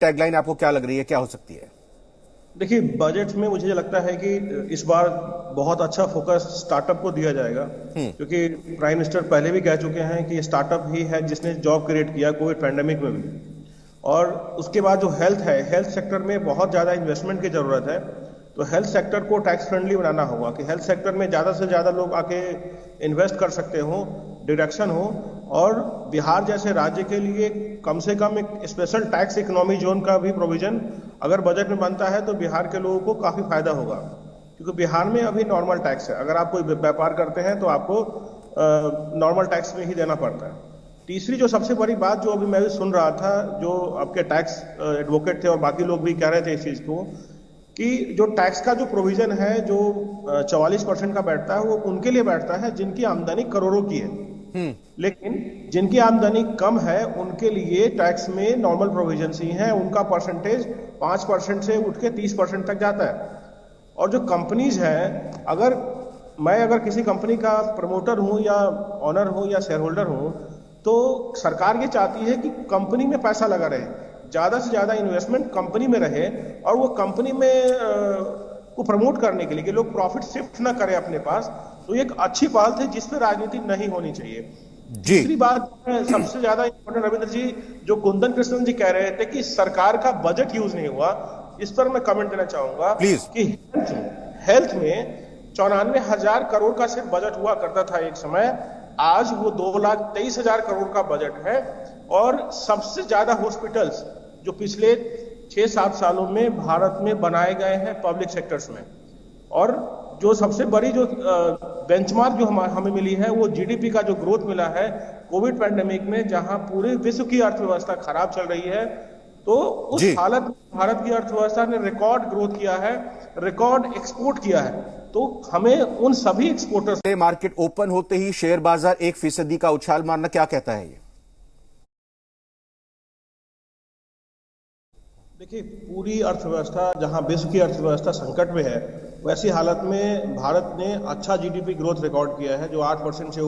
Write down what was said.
Tagline आपको क्या लग रही है, क्या हो सकती है? देखिए, बजट में मुझे लगता है कि इस बार बहुत अच्छा फोकस स्टार्टअप को दिया जाएगा, क्योंकि प्राइम मिनिस्टर पहले भी कह चुके हैं कि स्टार्टअप ही है जिसने जॉब क्रिएट किया कोविड पैंडेमिक में भी। और उसके बाद जो हेल्थ है, हेल्थ सेक्टर में बहुत ज़्यादा इन्वेस्टमेंट की ज़रूरत है। तो हेल्थ सेक्टर को टैक्स फ्रेंडली बनाना होगा कि हेल्थ सेक्टर में ज़्यादा से ज़्यादा लोग आके इन्वेस्ट कर सकते हो, डिडक्शन हो। और बिहार जैसे राज्य के लिए कम से कम एक स्पेशल टैक्स इकोनॉमी जोन का भी प्रोविजन अगर बजट में बनता है तो बिहार के लोगों को काफ़ी फायदा होगा, क्योंकि बिहार में अभी नॉर्मल टैक्स है। अगर आप कोई व्यापार करते हैं तो आपको नॉर्मल टैक्स में ही देना पड़ता है। तीसरी जो सबसे बड़ी बात जो अभी मैं भी सुन रहा था, जो आपके टैक्स एडवोकेट थे और बाकी लोग भी कह रहे थे इस चीज़ को, कि जो टैक्स का जो प्रोविजन है जो 44% का बैठता है, वो उनके लिए बैठता है जिनकी आमदनी करोड़ों की है। लेकिन जिनकी आमदनी कम है उनके लिए टैक्स में नॉर्मल प्रोविजन ही है, उनका परसेंटेज 5% से उठ के 30% तक जाता है। और जो कंपनीज हैं, अगर किसी कंपनी का प्रमोटर हूं या ऑनर हूं या शेयर होल्डर हूं, तो सरकार ये चाहती है कि कंपनी में पैसा लगा रहे, ज्यादा से ज्यादा इन्वेस्टमेंट कंपनी में रहे, और वो कंपनी में को प्रमोट करने के लिए कि लोग प्रॉफिट शिफ्ट ना करें अपने पास। तो एक अच्छी पहल थी जिस पे राजनीति नहीं होनी चाहिए। जी। तीसरी बात सबसे ज्यादा इंपॉर्टेंट, रविंद्र जी, जो कुंदन कृष्णन जी कह रहे थे कि सरकार का बजट यूज नहीं हुआ, इस पर मैं कमेंट देना चाहूंगा प्लीज। कि हेल्थ में 94,000 करोड़ का सिर्फ बजट हुआ करता था एक समय। आज वो 2,23,000 करोड़ का बजट है। और सबसे ज्यादा हॉस्पिटल्स जो पिछले 6-7 सालों में भारत में बनाए गए हैं पब्लिक सेक्टर्स में। और जो सबसे बड़ी जो बेंचमार्क जो हमें मिली है, वो जीडीपी का जो ग्रोथ मिला है कोविड पैंडेमिक में, जहां पूरे विश्व की अर्थव्यवस्था खराब चल रही है, तो उस जी। हालत में भारत की अर्थव्यवस्था ने रिकॉर्ड ग्रोथ किया है, रिकॉर्ड एक्सपोर्ट किया है। तो हमें उन सभी एक्सपोर्टर्स। मार्केट ओपन होते ही शेयर बाजार 1% का उछाल मारना, क्या कहता है ये? देखिए, पूरी अर्थव्यवस्था, जहां विश्व की अर्थव्यवस्था संकट में है, वैसी हालत में भारत ने अच्छा जीडीपी ग्रोथ रिकॉर्ड किया है, जो 8% से